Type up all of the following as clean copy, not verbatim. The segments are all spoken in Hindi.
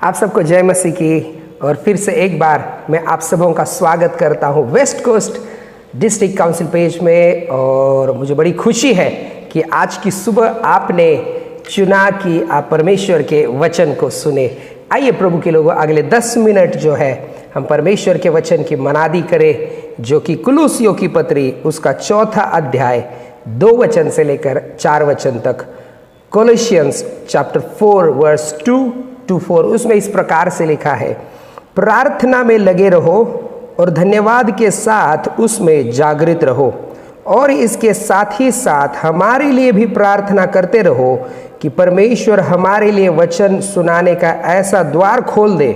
आप सबको जय मसीह की। और फिर से एक बार मैं आप सबों का स्वागत करता हूं West Coast District Council page में। और मुझे बड़ी खुशी है कि आज की सुबह आपने चुना कि आप परमेश्वर के वचन को सुने। आइए प्रभु के लोगों, अगले 10 मिनट जो है हम परमेश्वर के वचन की मनादी करें, जो कि कुलुसियों की पत्री उसका 4 अध्याय 2 वचन से लेकर 4 वचन तक, कोलोसियंस चैप्टर 4 वर्स 2 to 4, उसमें इस प्रकार से लिखा है, प्रार्थना में लगे रहो और धन्यवाद के साथ उसमें जागृत रहो, और इसके साथ ही साथ हमारे लिए भी प्रार्थना करते रहो कि परमेश्वर हमारे लिए वचन सुनाने का ऐसा द्वार खोल दे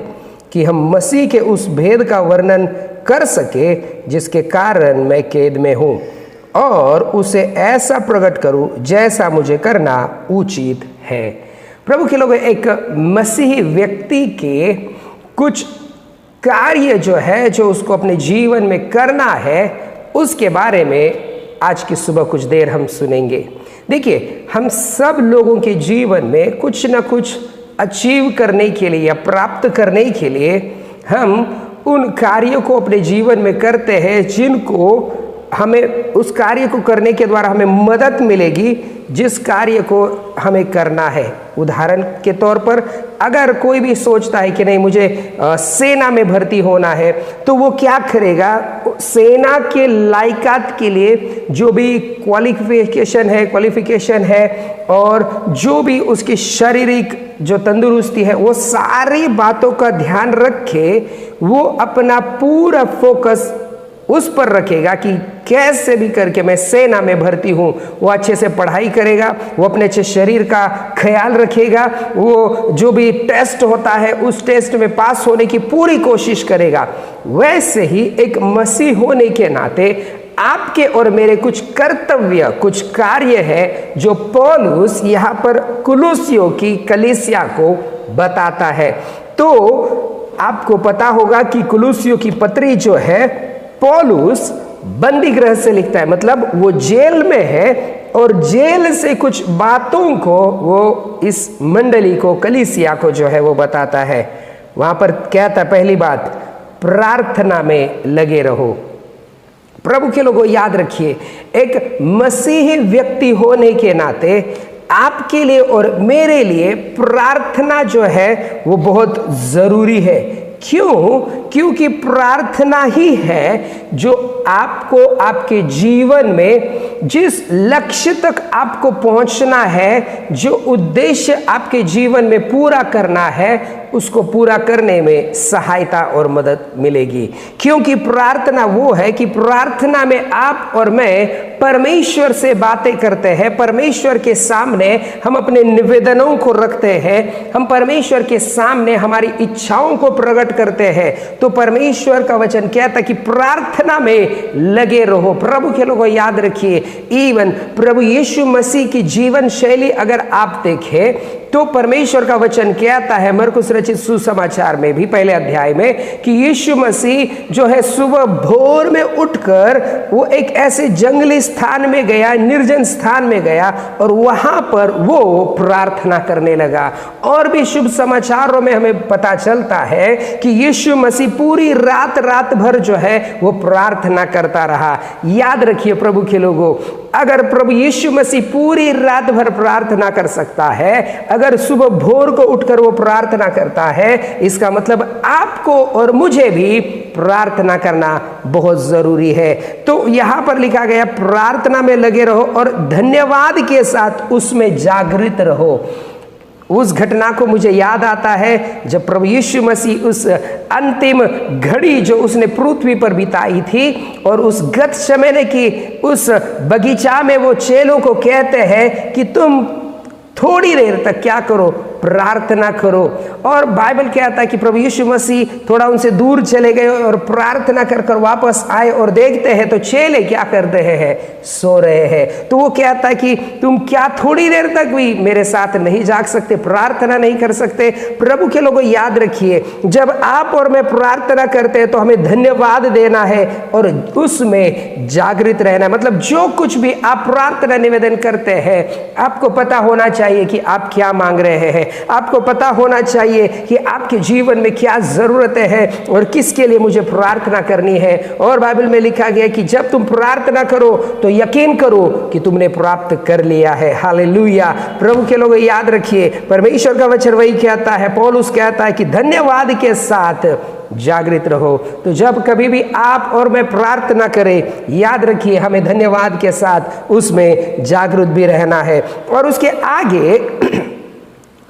कि हम मसीह के उस भेद का वर्णन कर सके जिसके कारण मैं कैद में हूँ, और उसे ऐसा प्रकट करूँ जैसा मुझे करना उचित है। प्रभु के लोग, एक मसीही व्यक्ति के कुछ कार्य जो है, जो उसको अपने जीवन में करना है, उसके बारे में आज की सुबह कुछ देर हम सुनेंगे। देखिए, हम सब लोगों के जीवन में कुछ ना कुछ अचीव करने के लिए या प्राप्त करने के लिए हम उन कार्यों को अपने जीवन में करते हैं जिनको हमें उस कार्य को करने के द्वारा हमें मदद मिलेगी जिस कार्य को हमें करना है। उदाहरण के तौर पर, अगर कोई भी सोचता है कि नहीं मुझे सेना में भर्ती होना है, तो वो क्या करेगा? सेना के लायकात के लिए जो भी क्वालिफिकेशन है और जो भी उसकी शारीरिक जो तंदुरुस्ती है, वो सारी बातों का ध्यान रखे, वो अपना पूरा फोकस उस पर रखेगा कि कैसे भी करके मैं सेना में भर्ती हूँ। वो अच्छे से पढ़ाई करेगा, वो अपने अच्छे शरीर का ख्याल रखेगा, वो जो भी टेस्ट होता है उस टेस्ट में पास होने की पूरी कोशिश करेगा। वैसे ही एक मसीह होने के नाते आपके और मेरे कुछ कर्तव्य, कुछ कार्य है जो पौलुस यहाँ पर कुलुसियों की कलीसिया को बताता है। तो आपको पता होगा कि कुलुसियों की पत्री जो है पौलुस बंदी गृह से लिखता है, मतलब वो जेल में है और जेल से कुछ बातों को वो इस मंडली को, कलीसिया को जो है वो बताता है। वहां पर कहता है, पहली बात, प्रार्थना में लगे रहो। प्रभु के लोगों, याद रखिए, एक मसीही व्यक्ति होने के नाते आपके लिए और मेरे लिए प्रार्थना जो है वो बहुत जरूरी है। क्यों? क्योंकि प्रार्थना ही है जो आपको आपके जीवन में जिस लक्ष्य तक आपको पहुंचना है, जो उद्देश्य आपके जीवन में पूरा करना है, उसको पूरा करने में सहायता और मदद मिलेगी। क्योंकि प्रार्थना वो है कि प्रार्थना में आप और मैं परमेश्वर से बातें करते हैं, परमेश्वर के सामने हम अपने निवेदनों को रखते हैं, हम परमेश्वर के सामने हमारी इच्छाओं को प्रकट करते हैं। तो परमेश्वर का वचन कहता है कि प्रार्थना में लगे रहो। प्रभु के लोगों, याद रखिए, इवन प्रभु यीशु मसीह की जीवन शैली अगर आप देखें तो परमेश्वर का वचन कहता है मरकुस रचित सुसमाचार में भी 1 अध्याय में कि यीशु मसीह जो है सुबह भोर में उठकर वो एक ऐसे जंगली स्थान में गया, निर्जन स्थान में गया, और वहां पर वो प्रार्थना करने लगा। और भी शुभ समाचारों में हमें पता चलता है कि यीशु मसीह पूरी रात भर जो है वो प्रार्थना करता रहा। याद रखिए प्रभु के लोगों, अगर प्रभु यीशु मसीह पूरी रात भर प्रार्थना कर सकता है, अगर सुबह भोर को उठकर वो प्रार्थना करता है, इसका मतलब आपको और मुझे भी प्रार्थना करना बहुत जरूरी है। तो यहां पर लिखा गया, प्रार्थना में लगे रहो और धन्यवाद के साथ उसमें जागृत रहो। उस घटना को मुझे याद आता है जब प्रभु यीशु मसीह उस अंतिम घड़ी जो उसने पृथ्वी पर बिताई थी, और उस गतशमने की उस बगीचा में वो चेलों को कहते हैं कि तुम थोड़ी देर तक क्या करो? प्रार्थना करो। और बाइबल कहता है कि प्रभु यीशु मसीह थोड़ा उनसे दूर चले गए और प्रार्थना कर कर वापस आए, और देखते हैं तो चेले क्या कर रहे हैं? सो रहे हैं। तो वो कहता है कि तुम क्या थोड़ी देर तक भी मेरे साथ नहीं जाग सकते, प्रार्थना नहीं कर सकते? प्रभु के लोगों, याद रखिए, जब आप और मैं प्रार्थना करते हैं तो हमें धन्यवाद देना है और उसमें जागृत रहना है। मतलब जो कुछ भी आप प्रार्थना निवेदन करते हैं, आपको पता होना चाहिए कि आप क्या मांग रहे हैं। आपको पता होना चाहिए कि आपके जीवन में क्या ज़रूरतें हैं और किसके लिए मुझे प्रार्थना करनी है। और बाइबल में लिखा गया कि जब तुम प्रार्थना करो तो यकीन करो कि तुमने प्राप्त कर लिया है। हालेलुया। प्रभु के लोग याद रखिए, परमेश्वर का वचन वही कहता है, पौलुस कहता है कि धन्यवाद के साथ जागृत रहो। तो जब कभी भी आप और मैं प्रार्थना करें, याद रखिए हमें धन्यवाद के साथ उसमें जागृत भी रहना है। और उसके आगे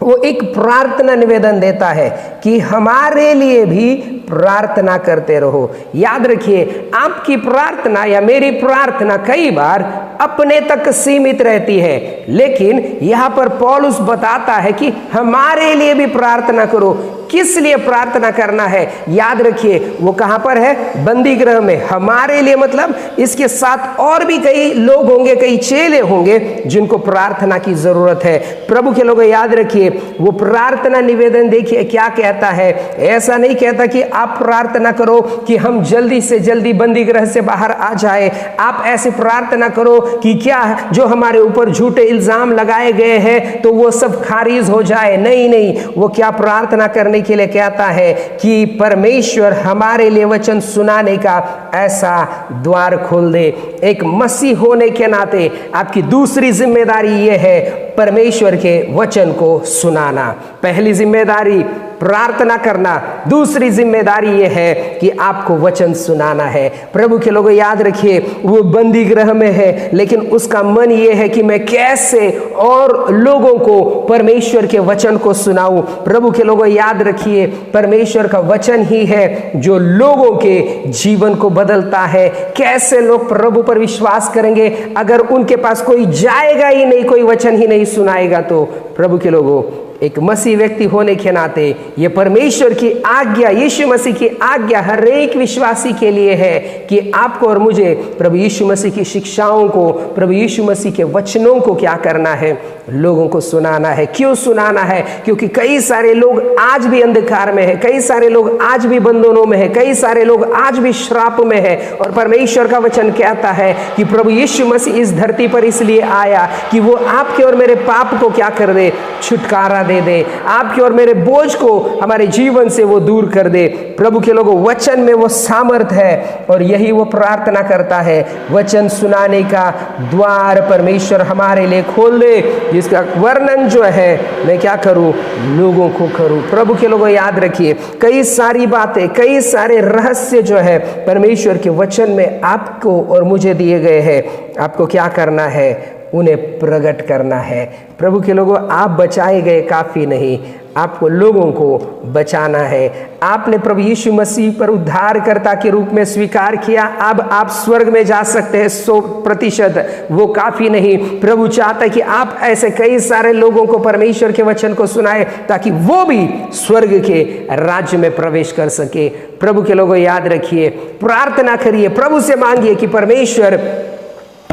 वो एक प्रार्थना निवेदन देता है कि हमारे लिए भी प्रार्थना करते रहो। याद रखिए, आपकी प्रार्थना या मेरी प्रार्थना कई बार अपने तक सीमित रहती है, लेकिन यहां पर पौलुस बताता है कि हमारे लिए भी प्रार्थना करो। किस लिए प्रार्थना करना है? याद रखिए, वो कहां पर है? बंदी गृह में। हमारे लिए मतलब इसके साथ और भी कई लोग होंगे, कई चेले होंगे जिनको प्रार्थना की जरूरत है। प्रभु के लोग याद रखिए, वो प्रार्थना निवेदन देखिए क्या कहता है। ऐसा नहीं कहता कि आप प्रार्थना करो कि हम जल्दी से जल्दी बंदी गृह से बाहर आ जाए। आप ऐसे प्रार्थना करो कि क्या जो हमारे ऊपर झूठे इल्जाम लगाए गए हैं तो वो सब खारिज हो जाए। नहीं नहीं, वो क्या प्रार्थना करने के लिए कहता है कि परमेश्वर हमारे लिए वचन सुनाने का ऐसा द्वार खोल दे। एक मसीह होने के नाते आपकी दूसरी जिम्मेदारी यह है परमेश्वर के वचन को सुनाना। पहली जिम्मेदारी प्रार्थना करना, दूसरी जिम्मेदारी यह है कि आपको वचन सुनाना है। प्रभु के लोगों याद रखिए, वो बंदी गृह में है, लेकिन उसका मन यह है कि मैं कैसे और लोगों को परमेश्वर के वचन को सुनाऊं। प्रभु के लोगों याद रखिए, परमेश्वर का वचन ही है जो लोगों के जीवन को बदलता है। कैसे लोग प्रभु पर विश्वास करेंगे अगर उनके पास कोई जाएगा ही नहीं, कोई वचन ही नहीं सुनाएगा? तो प्रभु के लोगों, एक मसीह व्यक्ति होने के नाते ये परमेश्वर की आज्ञा, यीशु मसीह की आज्ञा हर एक विश्वासी के लिए है कि आपको और मुझे प्रभु यीशु मसीह की शिक्षाओं को, प्रभु यीशु मसीह के वचनों को क्या करना है? लोगों को सुनाना है। क्यों सुनाना है? क्योंकि कई सारे लोग आज भी अंधकार में है, कई सारे लोग आज भी बंधनों में है, कई सारे लोग आज भी श्राप में है। और परमेश्वर का वचन कहता है कि प्रभु यीशु मसीह इस धरती पर इसलिए आया कि वो आपके और मेरे पाप को क्या कर दे? छुटकारा दे दे। आपके और मेरे बोझ को हमारे जीवन से वो दूर कर दे। प्रभु के लोगों, वचन में वो सामर्थ है और यही वो प्रार्थना करता है। वचन सुनाने का द्वार परमेश्वर हमारे लिए खोल दे, जिसका वर्णन जो है मैं क्या करूं? लोगों को करूं। प्रभु के लोगों याद रखिए, कई सारी बातें, कई सारे रहस्य जो है परमेश्वर के वचन में आपको और मुझे दिए गए हैं। आपको क्या करना है? उन्हें प्रकट करना है। प्रभु के लोगों, आप बचाए गए काफ़ी नहीं, आपको लोगों को बचाना है। आपने प्रभु यीशु मसीह पर उद्धारकर्ता के रूप में स्वीकार किया, अब आप स्वर्ग में जा सकते हैं 100%। वो काफ़ी नहीं, प्रभु चाहता है कि आप ऐसे कई सारे लोगों को परमेश्वर के वचन को सुनाए ताकि वो भी स्वर्ग के राज्य में प्रवेश कर सके। प्रभु के लोगों याद रखिए, प्रार्थना करिए, प्रभु से मांगिए कि परमेश्वर,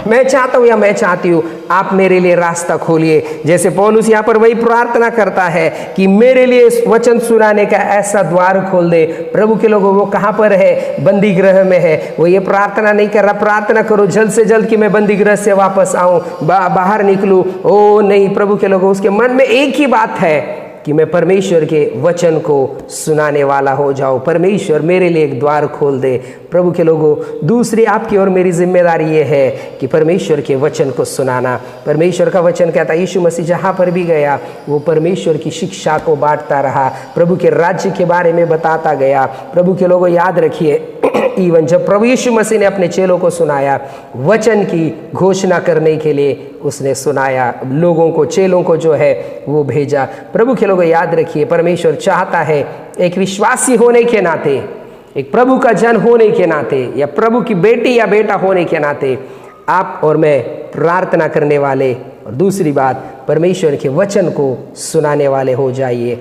मैं चाहता हूं या मैं चाहती हूं, आप मेरे लिए रास्ता खोलिए। जैसे पौलुस यहाँ पर वही प्रार्थना करता है कि मेरे लिए वचन सुनाने का ऐसा द्वार खोल दे। प्रभु के लोगों, वो कहाँ पर है? बंदी गृह में है। वो ये प्रार्थना नहीं कर रहा, प्रार्थना करो जल्द से जल्द कि मैं बंदी गृह से वापस आऊं, बाहर निकलूं। ओ नहीं, प्रभु के लोगों, उसके मन में एक ही बात है कि मैं परमेश्वर के वचन को सुनाने वाला हो जाऊं। परमेश्वर मेरे लिए एक द्वार खोल दे। प्रभु के लोगों, दूसरी आपकी और मेरी जिम्मेदारी ये है कि परमेश्वर के वचन को सुनाना। परमेश्वर का वचन कहता है, यीशु मसीह जहाँ पर भी गया वो परमेश्वर की शिक्षा को बांटता रहा, प्रभु के राज्य के बारे में बताता गया। प्रभु के लोगों याद रखिए, इवन जब प्रभु यीशु मसीह ने अपने चेलों को सुनाया, वचन की घोषणा करने के लिए उसने सुनाया, लोगों को, चेलों को जो है वो भेजा। प्रभु के लोगों याद रखिए, परमेश्वर चाहता है एक विश्वासी होने के नाते, एक प्रभु का जन होने के नाते, या प्रभु की बेटी या बेटा होने के नाते आप और मैं प्रार्थना करने वाले, और दूसरी बात परमेश्वर के वचन को सुनाने वाले हो जाइए।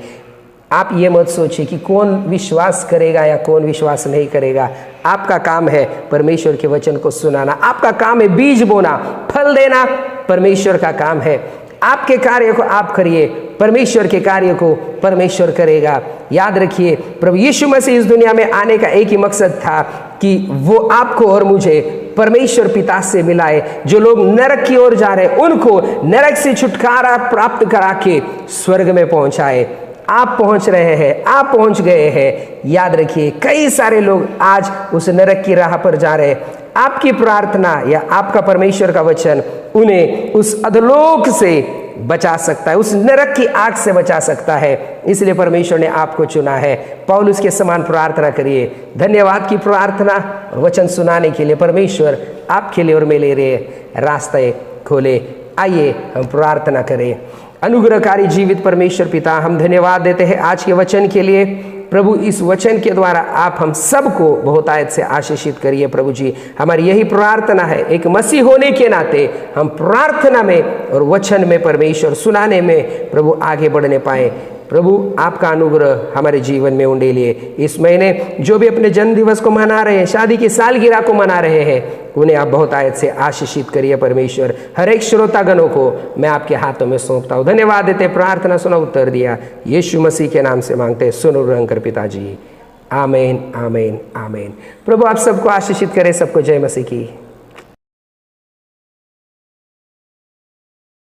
आप ये मत सोचिए कि कौन विश्वास करेगा या कौन विश्वास नहीं करेगा। आपका काम है परमेश्वर के वचन को सुनाना, आपका काम है बीज बोना, फल देना परमेश्वर का काम है। आपके कार्य को आप करिए, परमेश्वर के कार्य को परमेश्वर करेगा। याद रखिए, प्रभु यीशु मसीह इस दुनिया में आने का एक ही मकसद था कि वो आपको और मुझे परमेश्वर पिता से मिलाए। जो लोग नरक की ओर जा रहे हैं उनको नरक से छुटकारा प्राप्त करा के स्वर्ग में पहुंचाए। आप पहुंच रहे हैं, आप पहुंच गए हैं। याद रखिए, कई सारे लोग आज उस नरक की राह पर जा रहे हैं। आपकी प्रार्थना या आपका परमेश्वर का वचन उन्हें उस अधोलोक से बचा सकता है, उस नरक की आग से बचा सकता है। इसलिए परमेश्वर ने आपको चुना है। पौलुस के समान प्रार्थना करिए। धन्यवाद की प्रार्थना और वचन सुनाने के लिए परमेश्वर आपके लिए और मेरे लिए रास्ते खोले। आइए हम प्रार्थना करें। अनुग्रहकारी जीवित परमेश्वर पिता, हम धन्यवाद देते हैं आज के वचन के लिए। प्रभु, इस वचन के द्वारा आप हम सबको बहुतायत से आशीषित करिए। प्रभु जी, हमारी यही प्रार्थना है। एक मसीह होने के नाते हम प्रार्थना में और वचन में परमेश्वर सुनाने में प्रभु आगे बढ़ने पाए। प्रभु, आपका अनुग्रह हमारे जीवन में उंडेलिए। इस महीने जो भी अपने जन्म दिवस को मना रहे हैं, शादी की सालगिरह को मना रहे हैं, उन्हें आप बहुतायत से आशीषित करिए। परमेश्वर, हर एक श्रोतागणों को मैं आपके हाथों में सौंपता हूँ। धन्यवाद देते, प्रार्थना सुना, उत्तर दिया। यीशु मसीह के नाम से मांगते हैं, सुनो रंकर पिताजी। आमीन, आमीन, आमीन। प्रभु आप सबको आशीषित करे। सबको जय मसीह की।